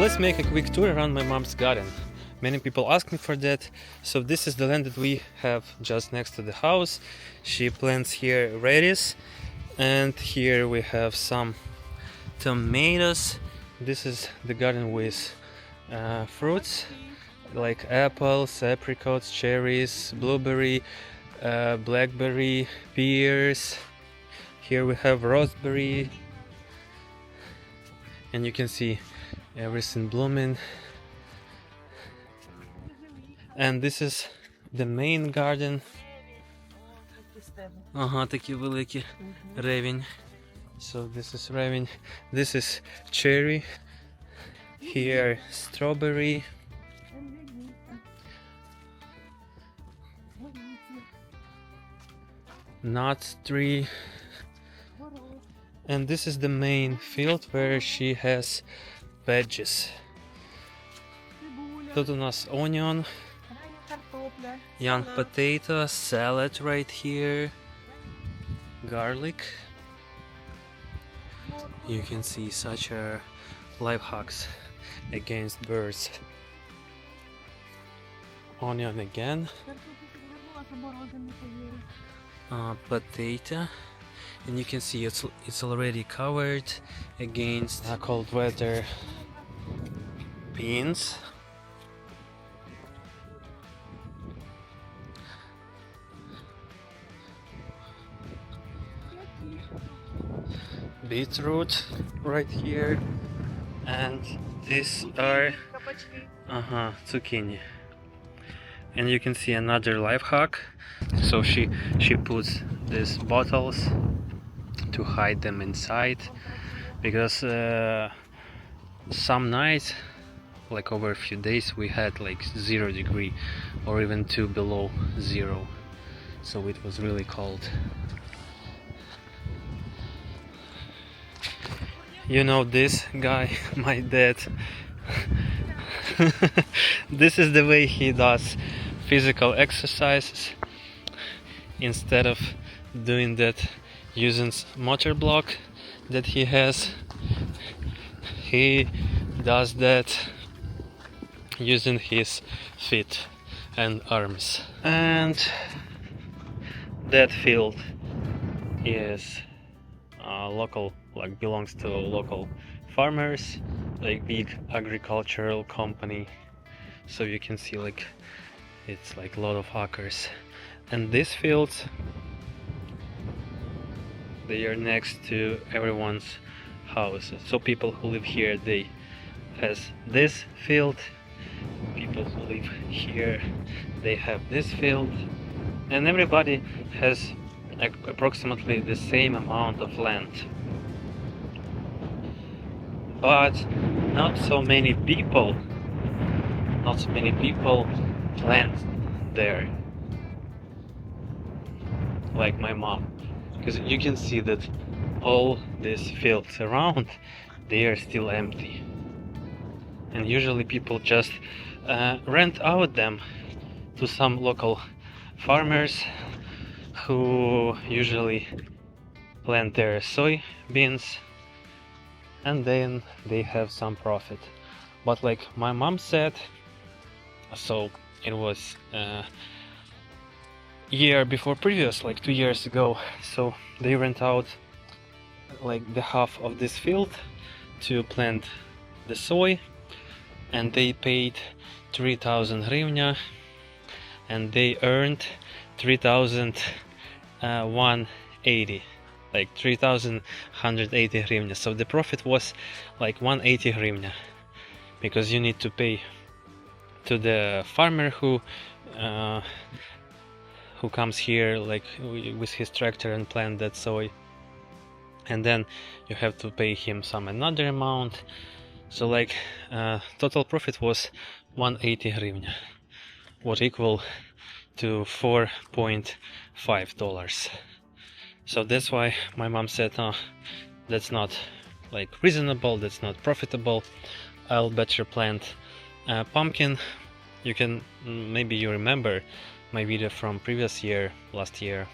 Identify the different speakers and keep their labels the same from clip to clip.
Speaker 1: let's make a quick tour around my mom's garden. Many people ask me for that. So this is the land that we have just next to the house. She plants here radish, and here we have some tomatoes. This is the garden with fruits like apples, apricots, cherries, blueberry, blackberry, pears. Here we have raspberry, and you can see everything blooming. And this is the main garden. Ага, такі великі. Ревінь. So this is revень. This is cherry. Here strawberry. Nuts tree. And this is the main field where she has veggies. Тут у нас onion, young potato, salad right here, garlic. You can see such a life hacks against birds. Onion again. Potato, and you can see it's already covered against cold weather. Beans. Beetroot right here, and these are zucchini. And you can see another life hack. So she puts these bottles to hide them inside, because some nights, like over a few days, we had like 0 degree or even 2 below 0, so it was really cold. You know this guy, my dad. This is the way he does physical exercises. Instead of doing that using motor block that he has, he does that using his feet and arms. And that field is local, like belongs to local farmers, like big agricultural company. So you can see like it's like a lot of acres. And these fields, they are next to everyone's house. So people who live here, they has this field. People who live here, they have this field, and everybody has approximately the same amount of land. But not so many people plant there, like my mom, because you can see that all these fields around, they are still empty, and usually people just rent out them to some local farmers who usually plant their soybeans, and then they have some profit. But like my mom said, so it was year before previous, like 2 years ago, so they rent out like the half of this field to plant the soy, and they paid 3,000 hryvnia, and they earned 3,180, like 3,180 hryvnia. So the profit was like 180 hryvnia, because you need to pay to the farmer who comes here like with his tractor and plant that soy, and then you have to pay him some another amount. So like total profit was 180 hryvnia, what equal to $4.5. So that's why my mom said, no, that's not like reasonable, that's not profitable. I'll better plant pumpkin. You can, maybe you remember my video from previous year, last year,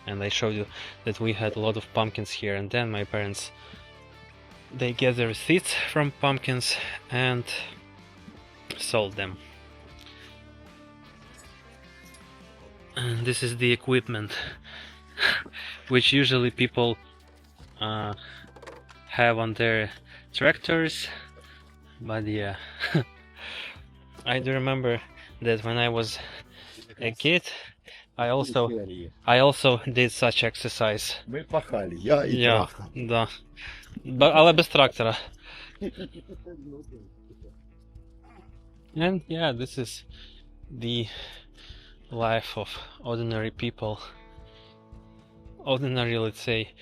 Speaker 1: and I showed you that we had a lot of pumpkins here, and then my parents they gather seeds from pumpkins and sold them. And this is the equipment which usually people have on their tractors, but yeah. I do remember that when I was a kid, I also did such exercise.
Speaker 2: Ми пахали, я і
Speaker 1: Yeah,
Speaker 2: трактор.
Speaker 1: да. Але без трактора. And yeah, this is the life of ordinary people. Ordinary, let's say.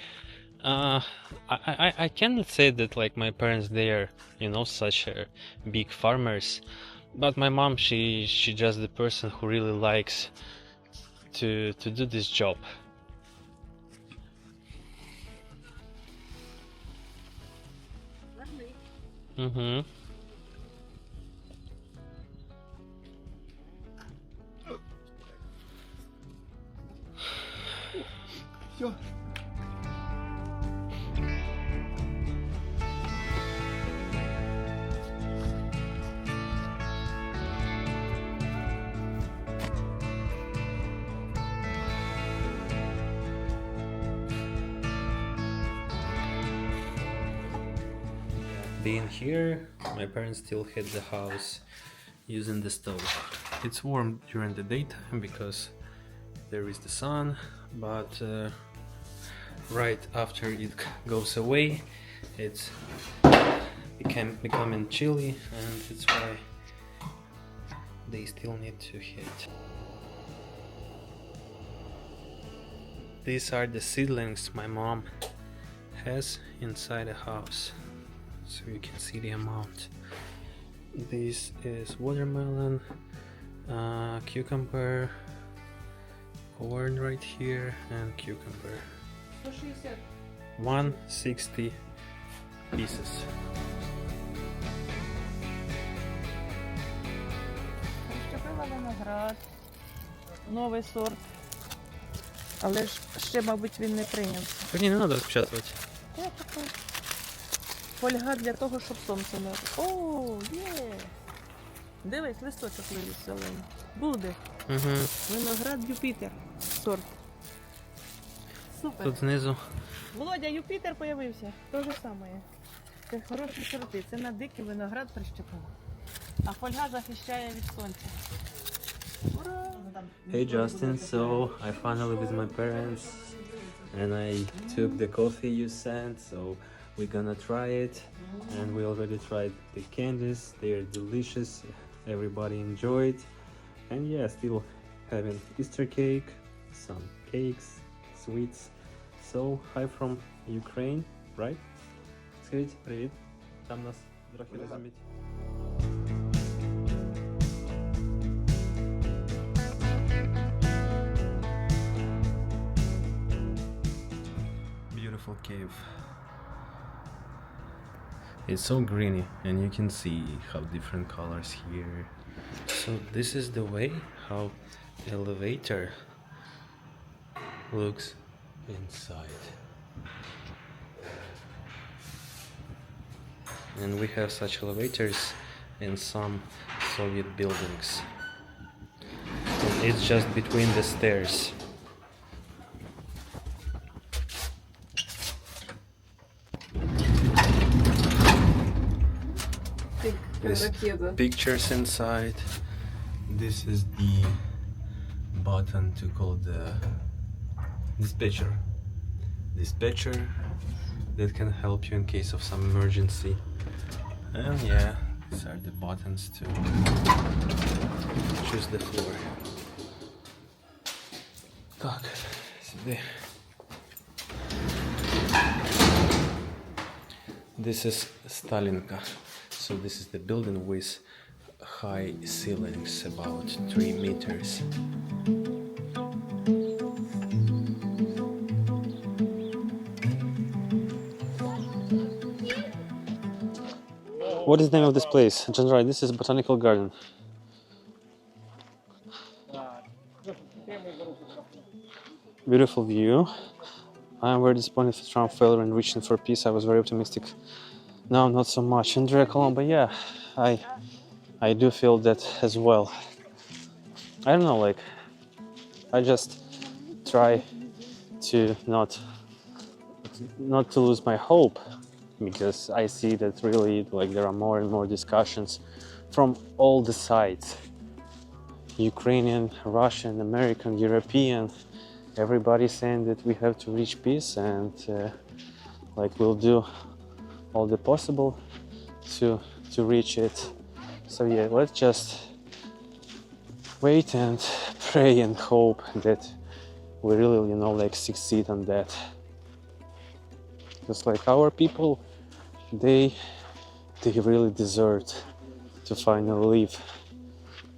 Speaker 1: I cannot say that like my parents, they are, you know, such big farmers, but my mom, she just the person who really likes to do this job. Mm-hmm.
Speaker 2: Все.
Speaker 1: Being here, my parents still heat the house using the stove. It's warm during the daytime because there is the sun, but right after it goes away, it's becoming chilly, and that's why they still need to heat. These are the seedlings my mom has inside the house, so you can see the amount. This is watermelon, cucumber, corn right here, and cucumber. 160 pieces.
Speaker 3: Щепила виноград, новий сорт, але ж ще, мабуть, він не прийнявся.
Speaker 1: Ні, не треба розпечатувати.
Speaker 3: Я така фольга для того, щоб сонце не... О, є! Дивись, листочок виліз зелений. Буде.
Speaker 1: Угу.
Speaker 3: Виноград Юпітер. Сорт. Супер.
Speaker 1: Тут знизу.
Speaker 3: Володя, Юпітер появився. Те ж саме. Це хороші сорти. Це на дикий виноград прищепив. А фольга захищає від сонця. Ура!
Speaker 1: Hey Justin, so I finally with my parents and I took the coffee you sent, so we're gonna try it, and we already tried the candies, they're delicious, everybody enjoyed, and yeah, still having Easter cake, some cakes, sweets. So hi from Ukraine, right? Скажіть привіт, там нас трохи розуміють. Beautiful cave. It's so greeny, and you can see how different colors here. So this is the way how elevator looks inside. And we have such elevators in some Soviet buildings. And it's just between the stairs. There's pictures inside. This is the button to call the dispatcher. Dispatcher that can help you in case of some emergency. And yeah, these are the buttons to choose the floor. Так, сюди. This is Stalinka. So this is the building with high ceilings, about 3 meters. What is the name of this place? Just right, this is Botanical Garden. Beautiful view. I am very disappointed that Trump failed in reaching for peace. I was very optimistic No, not so much in Dracula, but yeah, I do feel that as well. I don't know, like I just try to not to lose my hope, because I see that really like there are more and more discussions from all the sides, Ukrainian, Russian, American, European, everybody saying that we have to reach peace, and like we'll do all the possible to reach it. So yeah, let's just wait and pray and hope that we really, you know, like succeed on that. Because like our people, they really deserved to finally leave.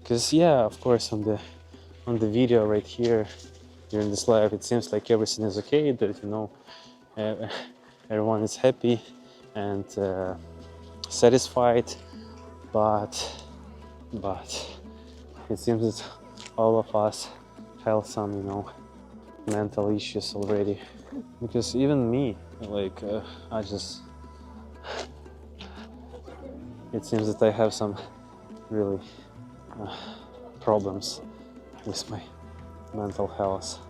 Speaker 1: Because yeah, of course, on the video right here during this live, it seems like everything is okay, that, you know, uh, everyone is happy and satisfied, but it seems that all of us have some, you know, mental issues already. Because even me, like I just, it seems that I have some really problems with my mental health.